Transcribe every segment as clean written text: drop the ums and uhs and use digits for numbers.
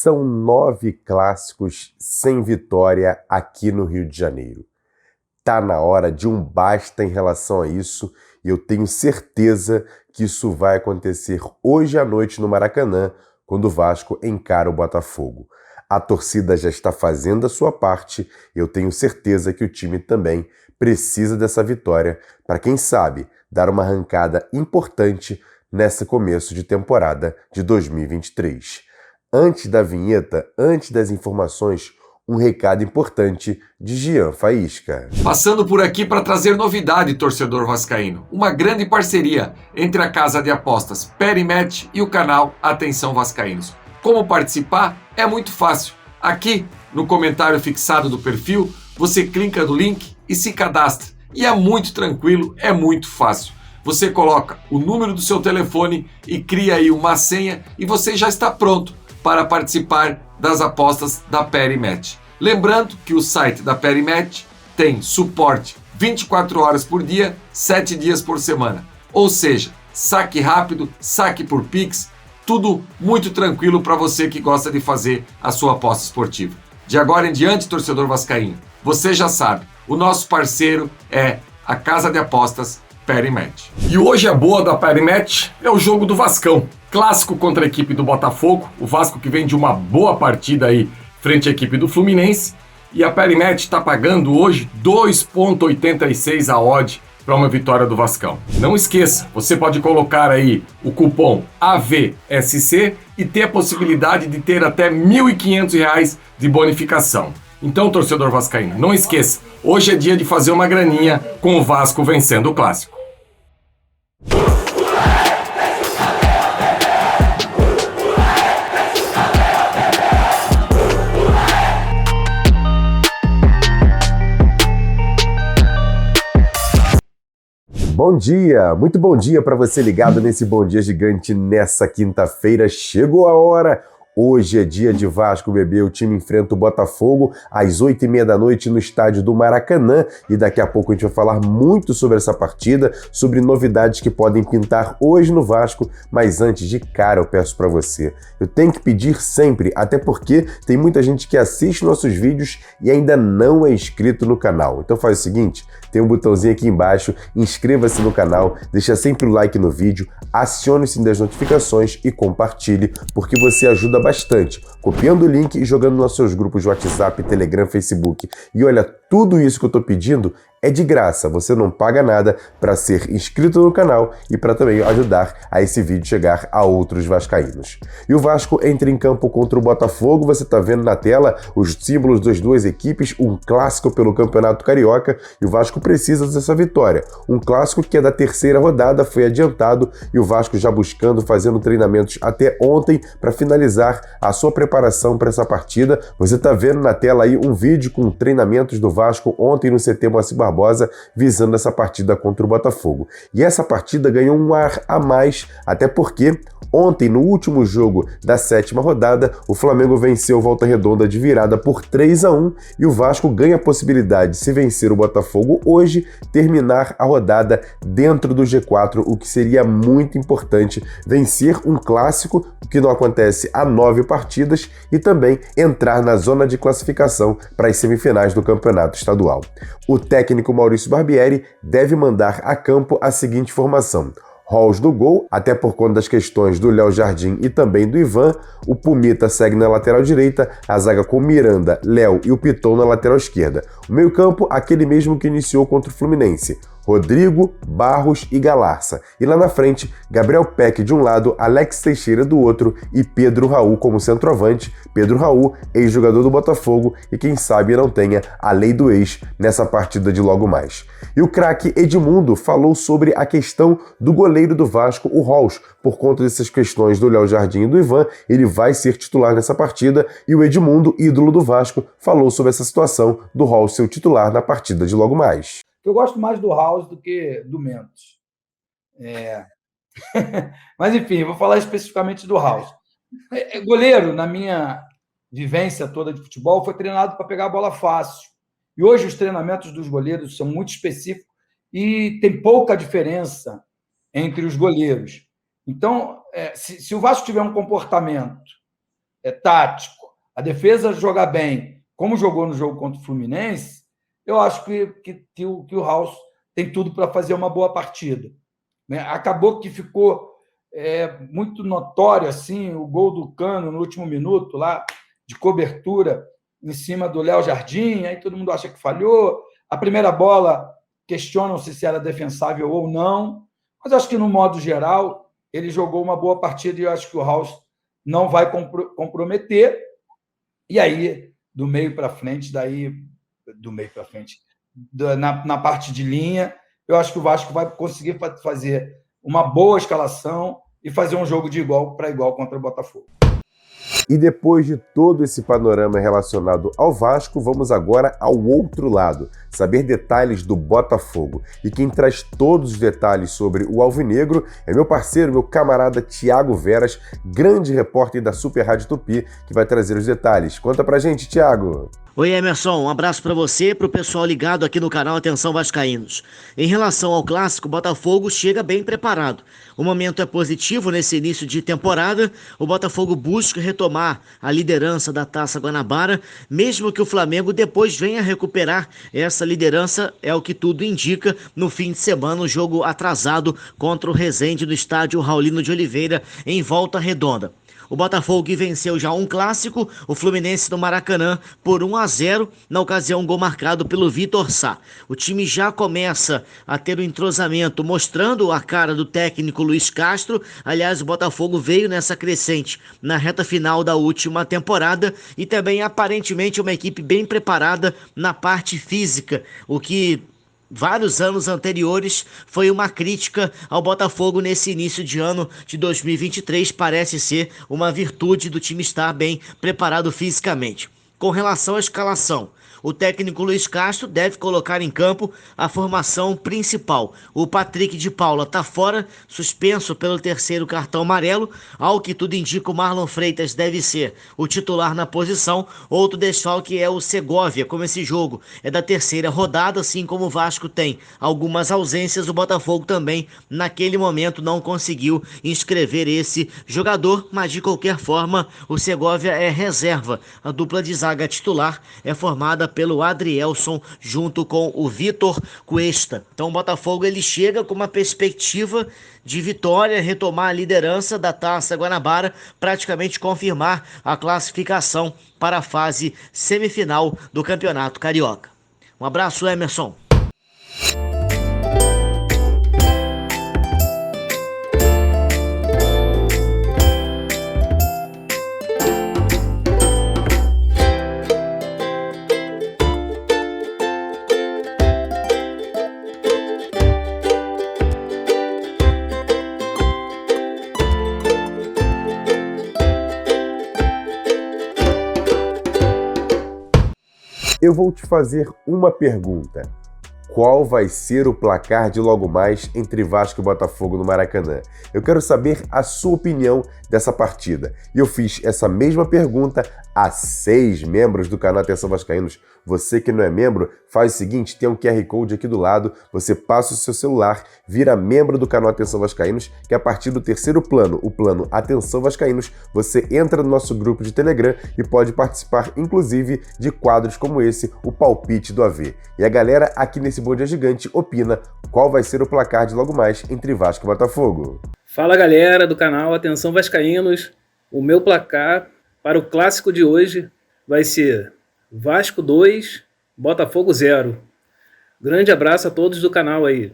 São 9 clássicos sem vitória aqui no Rio de Janeiro. Tá na hora de um basta em relação a isso e eu tenho certeza que isso vai acontecer hoje à noite no Maracanã, quando o Vasco encara o Botafogo. A torcida já está fazendo a sua parte e eu tenho certeza que o time também precisa dessa vitória para, quem sabe, dar uma arrancada importante nesse começo de temporada de 2023. Antes da vinheta, antes das informações, um recado importante de Jean Faísca. Passando por aqui para trazer novidade, torcedor vascaíno. Uma grande parceria entre a casa de apostas Perimet e o canal Atenção Vascaínos. Como participar? É muito fácil. Aqui, no comentário fixado do perfil, você clica no link e se cadastra. E é muito tranquilo, é muito fácil. Você coloca o número do seu telefone e cria aí uma senha e você já está pronto para participar das apostas da Perimet. Lembrando que o site da Perimet tem suporte 24 horas por dia, 7 dias por semana. Ou seja, saque rápido, saque por Pix, tudo muito tranquilo para você que gosta de fazer a sua aposta esportiva. De agora em diante, torcedor vascaíno, você já sabe, o nosso parceiro é a casa de apostas Perimet. E hoje a boa da Perimet é o jogo do Vascão. Clássico contra a equipe do Botafogo, o Vasco que vem de uma boa partida aí frente à equipe do Fluminense, e a Perimet está pagando hoje 2,86 a odd para uma vitória do Vascão. Não esqueça, você pode colocar aí o cupom AVSC e ter a possibilidade de ter até R$ 1.500 de bonificação. Então, torcedor vascaíno, não esqueça, hoje é dia de fazer uma graninha com o Vasco vencendo o Clássico. Bom dia, muito bom dia para você ligado nesse Bom Dia Gigante nessa quinta-feira. Chegou a hora! Hoje é dia de Vasco, bebê. O time enfrenta o Botafogo às 8h30 da noite no estádio do Maracanã. E daqui a pouco a gente vai falar muito sobre essa partida, sobre novidades que podem pintar hoje no Vasco. Mas antes, de cara, eu peço para você, eu tenho que pedir sempre, até porque tem muita gente que assiste nossos vídeos e ainda não é inscrito no canal. Então faz o seguinte, tem um botãozinho aqui embaixo, inscreva-se no canal, deixa sempre o like no vídeo, acione o sininho das notificações e compartilhe, porque você ajuda bastante, copiando o link e jogando nos seus grupos de WhatsApp, Telegram, Facebook. E olha, tudo isso que eu tô pedindo é de graça, você não paga nada para ser inscrito no canal e para também ajudar a esse vídeo chegar a outros vascaínos. E o Vasco entra em campo contra o Botafogo, você está vendo na tela os símbolos das duas equipes, um clássico pelo Campeonato Carioca, e o Vasco precisa dessa vitória. Um clássico que é da terceira rodada, foi adiantado, e o Vasco já buscando, fazendo treinamentos até ontem para finalizar a sua preparação para essa partida. Você está vendo na tela aí um vídeo com treinamentos do Vasco ontem no CT Moacir Barbosa, visando essa partida contra o Botafogo. E essa partida ganhou um ar a mais, até porque ontem, no último jogo da 7ª rodada, o Flamengo venceu Volta Redonda de virada por 3-1 e o Vasco ganha a possibilidade, se vencer o Botafogo hoje, terminar a rodada dentro do G4, o que seria muito importante, vencer um clássico, que não acontece há 9 partidas, e também entrar na zona de classificação para as semifinais do Campeonato Estadual. O técnico Maurício Barbieri deve mandar a campo a seguinte formação: Halls no gol, até por conta das questões do Léo Jardim e também do Ivan. O Pumita segue na lateral direita, a zaga com Miranda, Léo e o Piton na lateral esquerda. O meio-campo, aquele mesmo que iniciou contra o Fluminense: Rodrigo, Barros e Galarça. E lá na frente, Gabriel Peck de um lado, Alex Teixeira do outro e Pedro Raul como centroavante. Pedro Raul, ex-jogador do Botafogo, e quem sabe não tenha a lei do ex nessa partida de logo mais. E o craque Edmundo falou sobre a questão do goleiro do Vasco, o Halls. Por conta dessas questões do Léo Jardim e do Ivan, ele vai ser titular nessa partida, e o Edmundo, ídolo do Vasco, falou sobre essa situação do Halls ser o titular na partida de logo mais. Eu gosto mais do House do que do Mentos. Mas, enfim, vou falar especificamente do House. Goleiro, na minha vivência toda de futebol, foi treinado para pegar a bola fácil. E hoje os treinamentos dos goleiros são muito específicos e tem pouca diferença entre os goleiros. Então, se o Vasco tiver um comportamento tático, a defesa jogar bem, como jogou no jogo contra o Fluminense, eu acho que o House tem tudo para fazer uma boa partida. Né? Acabou que ficou muito notório assim, o gol do Cano no último minuto, lá de cobertura em cima do Léo Jardim, aí todo mundo acha que falhou. A primeira bola questionam-se se era defensável ou não, mas acho que, no modo geral, ele jogou uma boa partida e eu acho que o House não vai comprometer. E aí, do meio para frente, na parte de linha, eu acho que o Vasco vai conseguir fazer uma boa escalação e fazer um jogo de igual para igual contra o Botafogo. E depois de todo esse panorama relacionado ao Vasco, vamos agora ao outro lado, saber detalhes do Botafogo. E quem traz todos os detalhes sobre o Alvinegro é meu parceiro, meu camarada Thiago Veras, grande repórter da Super Rádio Tupi, que vai trazer os detalhes. Conta pra gente, Thiago! Oi, Emerson, um abraço para você e para o pessoal ligado aqui no canal Atenção Vascaínos. Em relação ao clássico, o Botafogo chega bem preparado. O momento é positivo nesse início de temporada. O Botafogo busca retomar a liderança da Taça Guanabara, mesmo que o Flamengo depois venha recuperar essa liderança, é o que tudo indica, no fim de semana, o jogo atrasado contra o Resende no estádio Raulino de Oliveira, em Volta Redonda. O Botafogo que venceu já um clássico, o Fluminense no Maracanã, por 1-0, na ocasião um gol marcado pelo Vitor Sá. O time já começa a ter o entrosamento, mostrando a cara do técnico Luiz Castro. Aliás, o Botafogo veio nessa crescente na reta final da última temporada e também aparentemente uma equipe bem preparada na parte física, o que vários anos anteriores foi uma crítica ao Botafogo nesse início de ano de 2023. Parece ser uma virtude do time estar bem preparado fisicamente. Com relação à escalação, o técnico Luiz Castro deve colocar em campo a formação principal. O Patrick de Paula está fora, suspenso pelo terceiro cartão amarelo. Ao que tudo indica, o Marlon Freitas deve ser o titular na posição. Outro desfalque é o Segovia. Como esse jogo é da terceira rodada, assim como o Vasco tem algumas ausências, o Botafogo também naquele momento não conseguiu inscrever esse jogador, mas de qualquer forma o Segovia é reserva. A dupla de zaga titular é formada pelo Adrielson junto com o Vitor Cuesta. Então o Botafogo ele chega com uma perspectiva de vitória, retomar a liderança da Taça Guanabara, praticamente confirmar a classificação para a fase semifinal do Campeonato Carioca. Um abraço, Emerson. Eu vou te fazer uma pergunta. Qual vai ser o placar de logo mais entre Vasco e Botafogo no Maracanã? Eu quero saber a sua opinião dessa partida. E eu fiz essa mesma pergunta a 6 membros do canal Atenção Vascaínos. Você que não é membro, faz o seguinte, tem um QR Code aqui do lado, você passa o seu celular, vira membro do canal Atenção Vascaínos, que a partir do terceiro plano, o plano Atenção Vascaínos, você entra no nosso grupo de Telegram e pode participar, inclusive, de quadros como esse, o Palpite do AV. E a galera aqui nesse Bom Dia Gigante opina qual vai ser o placar de logo mais entre Vasco e Botafogo. Fala galera do canal Atenção Vascaínos, o meu placar para o clássico de hoje vai ser Vasco 2, Botafogo 0. Grande abraço a todos do canal aí.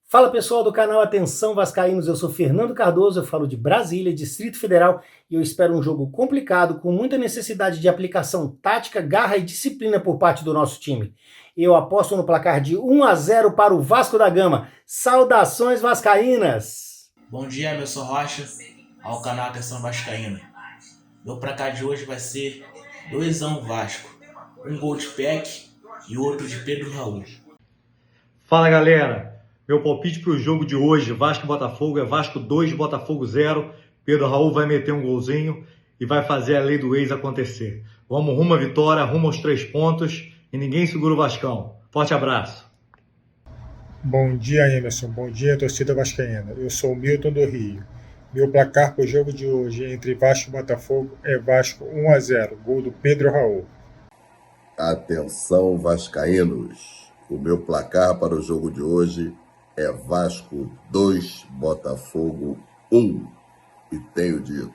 Fala pessoal do canal Atenção Vascaínos, eu sou Fernando Cardoso, eu falo de Brasília, Distrito Federal, e eu espero um jogo complicado, com muita necessidade de aplicação tática, garra e disciplina por parte do nosso time. Eu aposto no placar de 1-0 para o Vasco da Gama. Saudações vascaínas! Bom dia, Emerson Rocha, ao canal Atenção Vascaína. Meu placar de hoje vai ser 2-1 Vasco. Um gol de Peck e outro de Pedro Raul. Fala galera, meu palpite para o jogo de hoje, Vasco e Botafogo, é Vasco 2, Botafogo 0. Pedro Raul vai meter um golzinho e vai fazer a lei do ex acontecer. Vamos rumo à vitória, rumo aos 3 pontos e ninguém segura o Vascão. Forte abraço. Bom dia, Emerson. Bom dia, torcida vascaína. Eu sou o Milton do Rio. Meu placar para o jogo de hoje entre Vasco e Botafogo é Vasco 1-0, gol do Pedro Raul. Atenção, vascaínos. O meu placar para o jogo de hoje é Vasco 2, Botafogo 1. E tenho dito.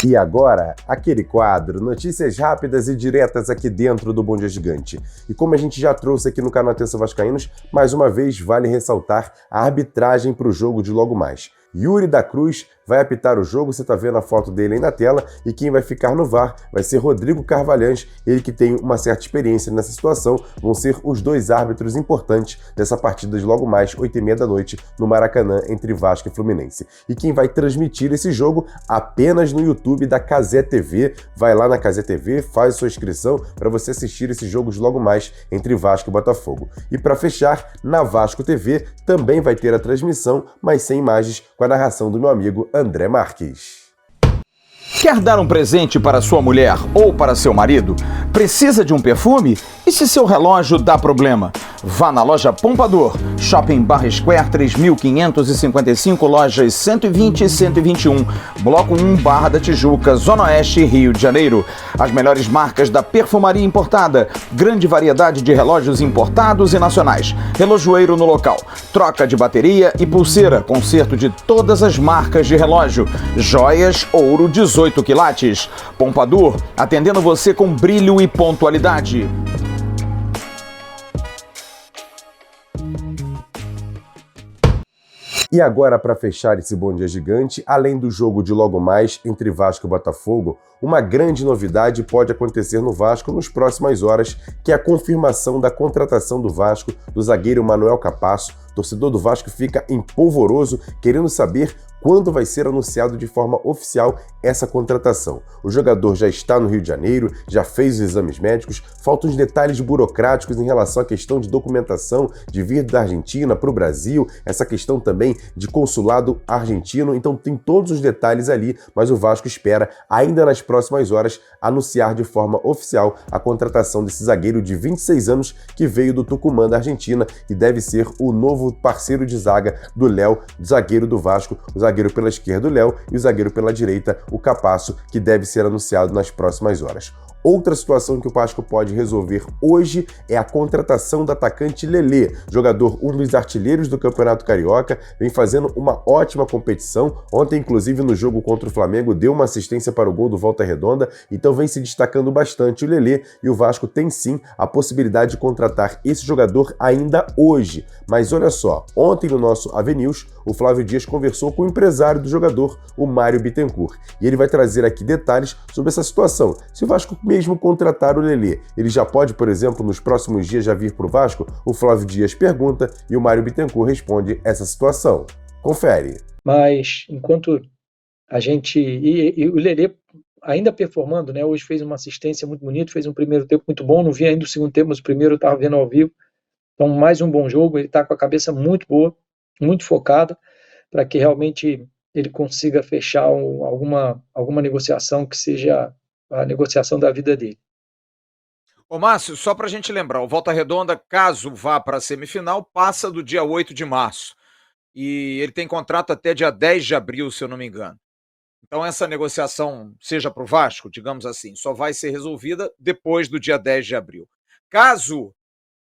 E agora, aquele quadro, notícias rápidas e diretas aqui dentro do Bom Dia Gigante. E como a gente já trouxe aqui no canal Atenção Vascaínos, mais uma vez vale ressaltar a arbitragem para o jogo de logo mais. Yuri da Cruz vai apitar o jogo, você está vendo a foto dele aí na tela, e quem vai ficar no VAR vai ser Rodrigo Carvalhães, ele que tem uma certa experiência nessa situação, vão ser os dois árbitros importantes dessa partida de logo mais, 8h30 da noite, no Maracanã, entre Vasco e Fluminense. E quem vai transmitir esse jogo apenas no YouTube da Cazé TV, vai lá na Cazé TV, faz sua inscrição para você assistir esse jogo de logo mais entre Vasco e Botafogo. E para fechar, na Vasco TV também vai ter a transmissão, mas sem imagens, com a narração do meu amigo André Marques. Quer dar um presente para sua mulher ou para seu marido? Precisa de um perfume? E se seu relógio dá problema? Vá na loja Pompador, Shopping Barra Square 3555, lojas 120 e 121, Bloco 1, Barra da Tijuca, Zona Oeste, Rio de Janeiro. As melhores marcas da perfumaria importada, grande variedade de relógios importados e nacionais, relojoeiro no local, troca de bateria e pulseira, conserto de todas as marcas de relógio, joias, ouro 18 quilates. Pompador, atendendo você com brilho e pontualidade. E agora, para fechar esse Bom Dia Gigante, além do jogo de logo mais entre Vasco e Botafogo, uma grande novidade pode acontecer no Vasco nas próximas horas, que é a confirmação da contratação do Vasco do zagueiro Manuel Capasso. O torcedor do Vasco fica empolvoroso, querendo saber quando vai ser anunciado de forma oficial essa contratação. O jogador já está no Rio de Janeiro, já fez os exames médicos, faltam os detalhes burocráticos em relação à questão de documentação, de vir da Argentina para o Brasil, essa questão também de consulado argentino, então tem todos os detalhes ali, mas o Vasco espera, ainda nas próximas horas, anunciar de forma oficial a contratação desse zagueiro de 26 anos que veio do Tucumã da Argentina e deve ser o novo parceiro de zaga do Léo, zagueiro do Vasco, o zagueiro pela esquerda o Léo e o zagueiro pela direita o Capasso, que deve ser anunciado nas próximas horas. Outra situação que o Vasco pode resolver hoje é a contratação do atacante Lelê, jogador, um dos artilheiros do Campeonato Carioca, vem fazendo uma ótima competição. Ontem, inclusive, no jogo contra o Flamengo, deu uma assistência para o gol do Volta Redonda, então vem se destacando bastante o Lelê, e o Vasco tem sim a possibilidade de contratar esse jogador ainda hoje. Mas olha só, ontem no nosso AVNews, o Flávio Dias conversou com o empresário do jogador, o Mário Bittencourt, e ele vai trazer aqui detalhes sobre essa situação. Se o Vasco mesmo contratar o Lelê, ele já pode, por exemplo, nos próximos dias já vir para o Vasco? O Flávio Dias pergunta e o Mário Bittencourt responde essa situação. Confere. Mas enquanto a gente... E o Lelê ainda performando, né? Hoje fez uma assistência muito bonita, fez um primeiro tempo muito bom, não vi ainda o segundo tempo, mas o primeiro eu estava vendo ao vivo. Então, mais um bom jogo, ele está com a cabeça muito boa, muito focada, para que realmente ele consiga fechar alguma negociação que seja a negociação da vida dele. Ô Márcio, só para a gente lembrar, o Volta Redonda, caso vá para a semifinal, passa do dia 8 de março. E ele tem contrato até dia 10 de abril, se eu não me engano. Então essa negociação, seja para o Vasco, digamos assim, só vai ser resolvida depois do dia 10 de abril. Caso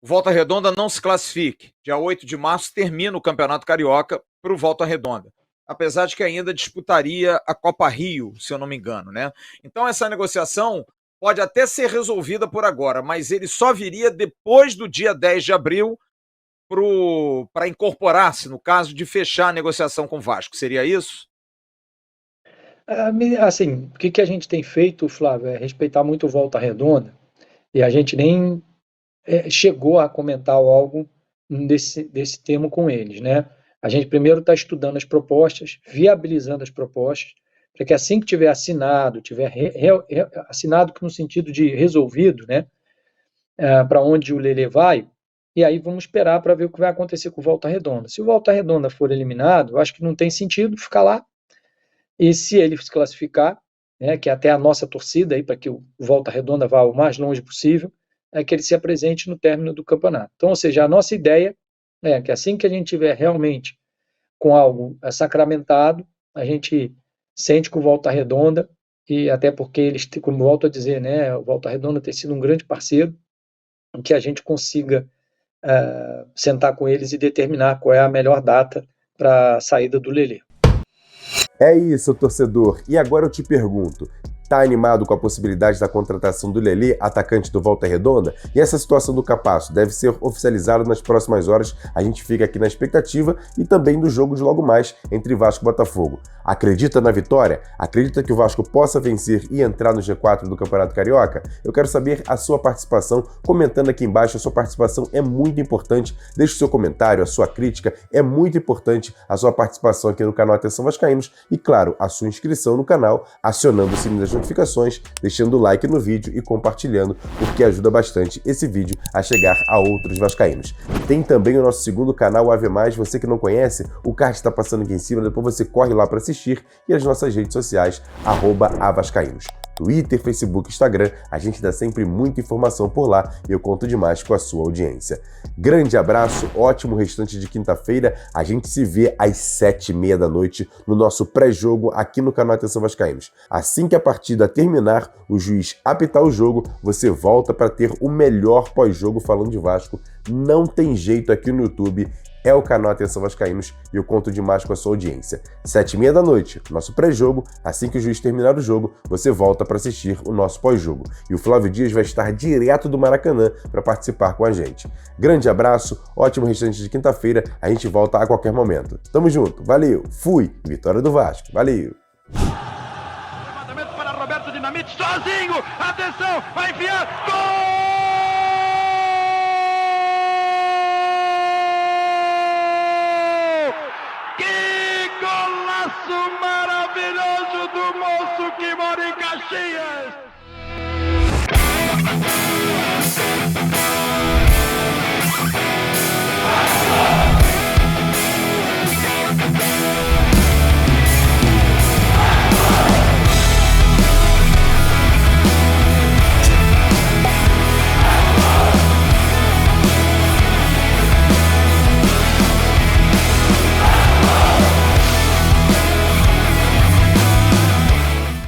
o Volta Redonda não se classifique, dia 8 de março termina o Campeonato Carioca para o Volta Redonda. Apesar de que ainda disputaria a Copa Rio, se eu não me engano, né? Então essa negociação pode até ser resolvida por agora, mas ele só viria depois do dia 10 de abril para incorporar-se, no caso de fechar a negociação com o Vasco. Seria isso? Assim, o que a gente tem feito, Flávio, é respeitar muito o Volta Redonda, e a gente nem chegou a comentar algo desse termo com eles, né? A gente primeiro está estudando as propostas, viabilizando as propostas, para que assim que tiver assinado, assinado no sentido de resolvido, né, para onde o Lelê vai, e aí vamos esperar para ver o que vai acontecer com o Volta Redonda. Se o Volta Redonda for eliminado, eu acho que não tem sentido ficar lá, e se ele se classificar, né, que é até a nossa torcida, para que o Volta Redonda vá o mais longe possível, é que ele se apresente no término do campeonato. Então, ou seja, a nossa ideia é que assim que a gente tiver realmente com algo sacramentado, a gente sente com o Volta Redonda, e até porque eles, como volto a dizer, né, o Volta Redonda tem sido um grande parceiro, que a gente consiga sentar com eles e determinar qual é a melhor data para a saída do Lelê. É isso, torcedor. E agora eu te pergunto, tá animado com a possibilidade da contratação do Lelê, atacante do Volta Redonda? E essa situação do Capasso deve ser oficializada nas próximas horas. A gente fica aqui na expectativa e também do jogo de logo mais entre Vasco e Botafogo. Acredita na vitória? Acredita que o Vasco possa vencer e entrar no G4 do Campeonato Carioca? Eu quero saber a sua participação, comentando aqui embaixo. A sua participação é muito importante. Deixe o seu comentário, a sua crítica, é muito importante a sua participação aqui no canal Atenção Vascaínos e, claro, a sua inscrição no canal, acionando o sininho das notificações, deixando o like no vídeo e compartilhando, porque ajuda bastante esse vídeo a chegar a outros vascaínos. Tem também o nosso segundo canal, o Ave Mais. Você que não conhece, o card está passando aqui em cima, depois você corre lá para assistir, e as nossas redes sociais, @avascaínos. Twitter, Facebook, Instagram, a gente dá sempre muita informação por lá e eu conto demais com a sua audiência. Grande abraço, ótimo restante de quinta-feira, a gente se vê às 7h30 da noite no nosso pré-jogo aqui no canal Atenção Vascaínos. Assim que a partida terminar, o juiz apitar o jogo, você volta para ter o melhor pós-jogo falando de Vasco. Não tem jeito aqui no YouTube. É o canal Atenção Vascaínos e eu conto demais com a sua audiência. 7h30 da noite, nosso pré-jogo. Assim que o juiz terminar o jogo, você volta para assistir o nosso pós-jogo. E o Flávio Dias vai estar direto do Maracanã para participar com a gente. Grande abraço, ótimo restante de quinta-feira. A gente volta a qualquer momento. Tamo junto, valeu, fui, vitória do Vasco, valeu. Levantamento para Roberto Dinamite, sozinho, atenção, vai enfiar, gol! Maravilhoso do moço que mora em Caxias!